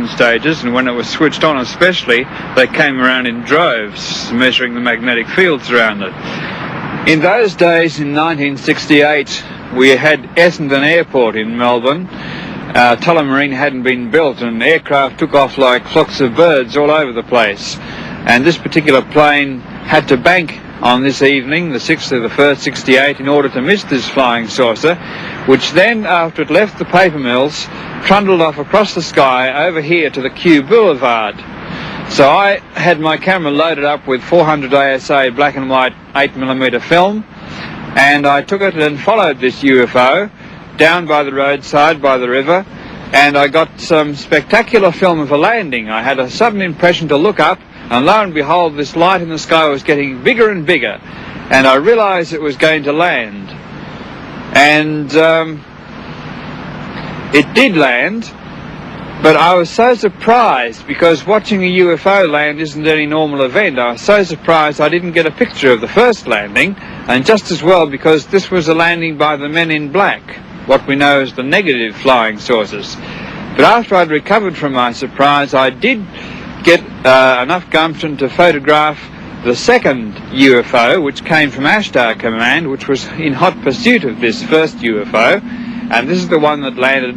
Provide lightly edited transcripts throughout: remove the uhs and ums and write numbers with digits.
stages, and when it was switched on especially, they came around in droves, measuring the magnetic fields around it. In those days, in 1968, we had Essendon Airport in Melbourne. Tullamarine hadn't been built, and aircraft took off like flocks of birds all over the place. And this particular plane had to bank on this evening, the 6th of the 1st, 68, in order to miss this flying saucer, which then, after it left the paper mills, trundled off across the sky over here to the Kew Boulevard. So I had my camera loaded up with 400 ASA black and white 8mm film, and I took it and followed this UFO down by the roadside, by the river, and I got some spectacular film of a landing. I had a sudden impression to look up, and lo and behold, this light in the sky was getting bigger and bigger, and I realized it was going to land. And it did land, but I was so surprised, because watching a UFO land isn't any normal event. I was so surprised I didn't get a picture of the first landing, and just as well because this was a landing by the men in black, what we know as the negative flying saucers. But after I'd recovered from my surprise, I did get enough gumption to photograph the second UFO, which came from Ashtar Command, which was in hot pursuit of this first UFO, and this is the one that landed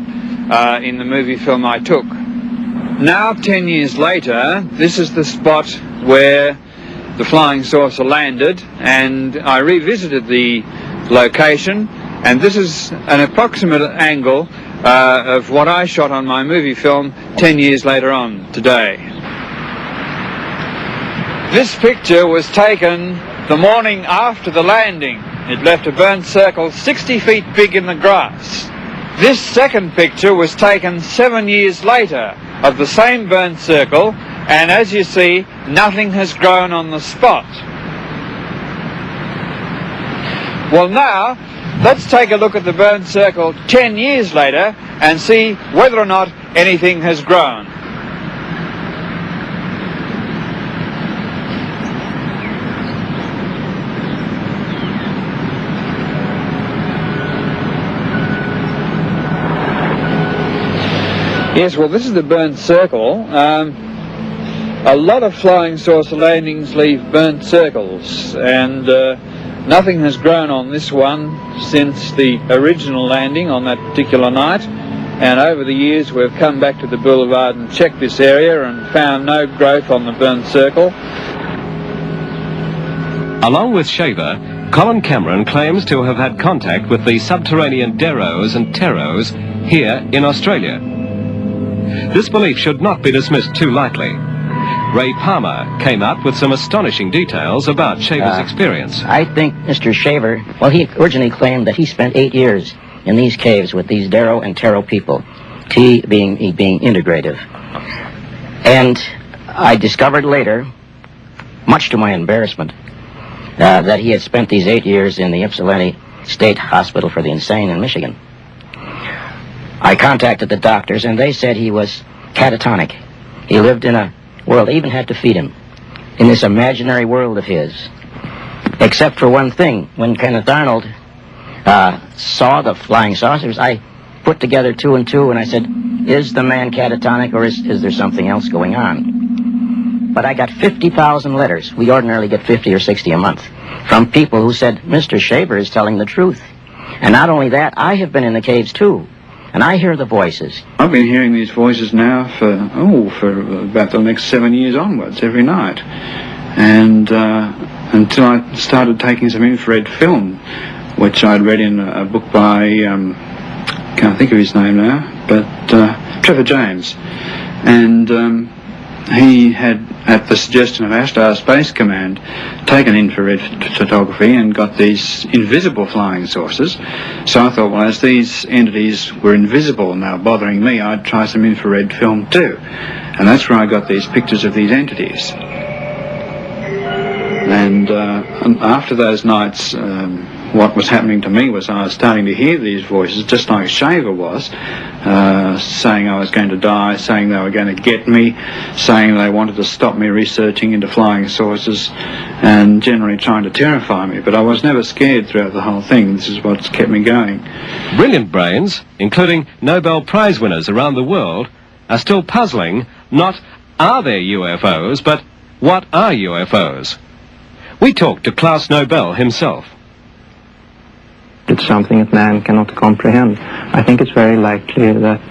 in the movie film I took. Now, 10 years later, this is the spot where the flying saucer landed, and I revisited the location, and this is an approximate angle of what I shot on my movie film 10 years later on today. This picture was taken the morning after the landing. It left a burnt circle 60 feet big in the grass. This second picture was taken 7 years later of the same burnt circle, and as you see, nothing has grown on the spot. Well, now, let's take a look at the burnt circle 10 years later and see whether or not anything has grown. Yes, well, this is the burnt circle. A lot of flying saucer landings leave burnt circles, and nothing has grown on this one since the original landing on that particular night. And over the years, we've come back to the boulevard and checked this area and found no growth on the burnt circle. Along with Shaver, Colin Cameron claims to have had contact with the subterranean Deyos and Teros here in Australia. This belief should not be dismissed too lightly. Ray Palmer came up with some astonishing details about Shaver's experience. I think Mr. Shaver, well, he originally claimed that he spent 8 years in these caves with these Deyo and Tero people, T being integrative. And I discovered later, much to my embarrassment, that he had spent these 8 years in the Ypsilanti State Hospital for the Insane in Michigan. I contacted the doctors, and they said he was catatonic. He lived in a world, they even had to feed him, in this imaginary world of his. Except for one thing, when Kenneth Arnold saw the flying saucers, I put together 2 and 2, and I said, is the man catatonic, or is there something else going on? But I got 50,000 letters. We ordinarily get 50 or 60 a month, from people who said, Mr. Shaver is telling the truth. And not only that, I have been in the caves too, and I hear the voices. I've been hearing these voices now for about the next 7 years onwards, every night. And until I started taking some infrared film, which I'd read in a book by, can't think of his name now, but Trevor James. And he had, at the suggestion of Ashtar Space Command, taken infrared photography and got these invisible flying saucers. So I thought, well, as these entities were invisible now bothering me, I'd try some infrared film too. And that's where I got these pictures of these entities. And after those nights, what was happening to me was I was starting to hear these voices, just like Shaver was, saying I was going to die, saying they were going to get me, saying they wanted to stop me researching into flying saucers, and generally trying to terrify me. But I was never scared throughout the whole thing. This is what's kept me going. Brilliant brains, including Nobel Prize winners around the world, are still puzzling, not are there UFOs, but what are UFOs? We talked to Klaus Nobel himself. It's something that man cannot comprehend. I think it's very likely that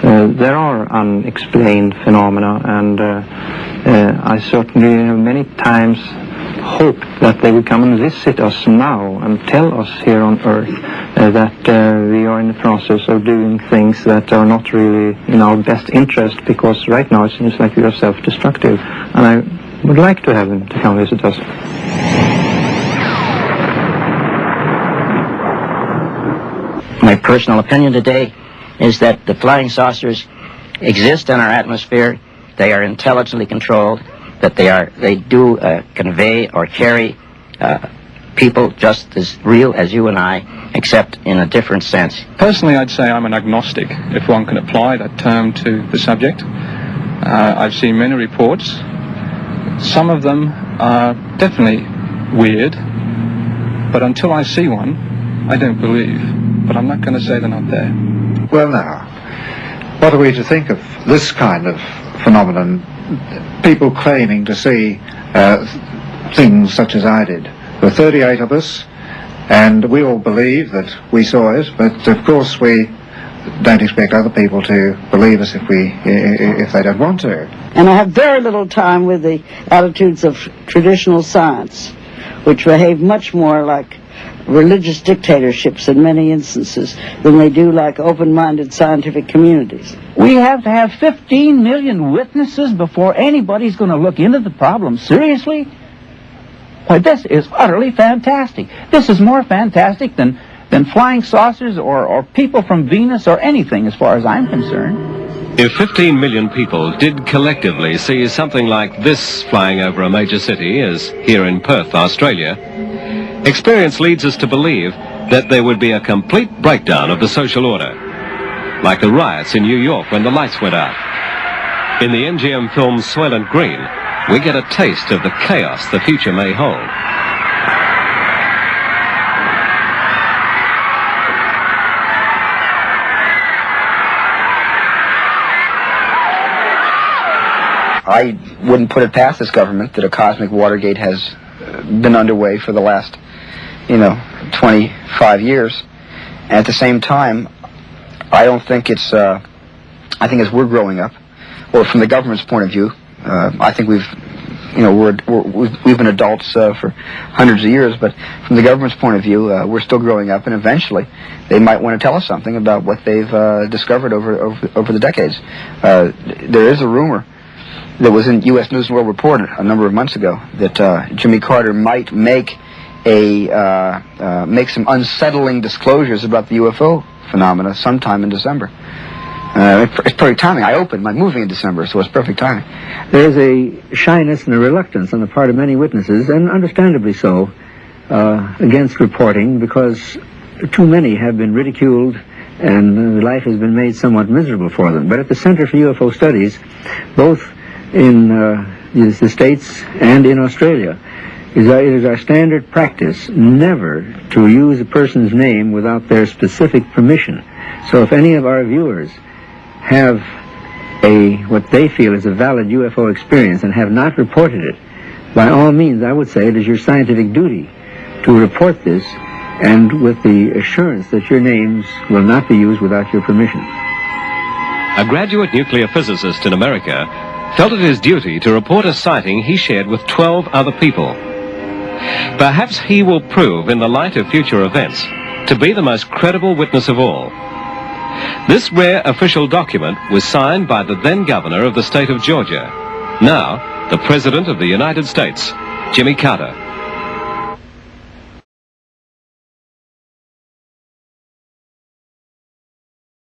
there are unexplained phenomena, and I certainly have many times hoped that they would come and visit us now and tell us here on Earth that we are in the process of doing things that are not really in our best interest, because right now it seems like we are self-destructive, and I would like to have them to come visit us. My personal opinion today is that the flying saucers exist in our atmosphere. They are intelligently controlled, that they do convey or carry people just as real as you and I, except in a different sense. Personally, I'd say I'm an agnostic, if one can apply that term to the subject. I've seen many reports. Some of them are definitely weird, but until I see one, I don't believe. But I'm not going to say they're not there. Well, now, what are we to think of this kind of phenomenon? People claiming to see things such as I did. There were 38 of us, and we all believe that we saw it, but of course we don't expect other people to believe us if they don't want to. And I have very little time with the attitudes of traditional science, which behave much more like religious dictatorships in many instances than they do like open-minded scientific communities. We have to have 15 million witnesses before anybody's going to look into the problem seriously? Why, this is utterly fantastic. This is more fantastic than flying saucers or people from Venus or anything, as far as I'm concerned. If 15 million people did collectively see something like this flying over a major city, as here in Perth, Australia, experience leads us to believe that there would be a complete breakdown of the social order, like the riots in New York when the lights went out. In the MGM film Soylent Green, we get a taste of the chaos the future may hold. I wouldn't put it past this government that a cosmic Watergate has been underway for the last 25 years. And at the same time, I don't think it's, I think as we're growing up, or from the government's point of view, I think we've been adults for hundreds of years, but from the government's point of view, we're still growing up, and eventually they might want to tell us something about what they've discovered over the decades. There is a rumor that was in U.S. News and World Report a number of months ago that Jimmy Carter might make some unsettling disclosures about the UFO phenomena sometime in December. It's perfect timing. I opened my movie in December, so it's perfect timing. There's a shyness and a reluctance on the part of many witnesses, and understandably so, against reporting, because too many have been ridiculed and life has been made somewhat miserable for them. But at the Center for UFO Studies, both in the States and in Australia, it is our standard practice never to use a person's name without their specific permission. So if any of our viewers have what they feel is a valid UFO experience and have not reported it, by all means, I would say it is your scientific duty to report this, and with the assurance that your names will not be used without your permission. A graduate nuclear physicist in America felt it his duty to report a sighting he shared with 12 other people. Perhaps he will prove, in the light of future events, to be the most credible witness of all. This rare official document was signed by the then governor of the state of Georgia, now the President of the United States, Jimmy Carter.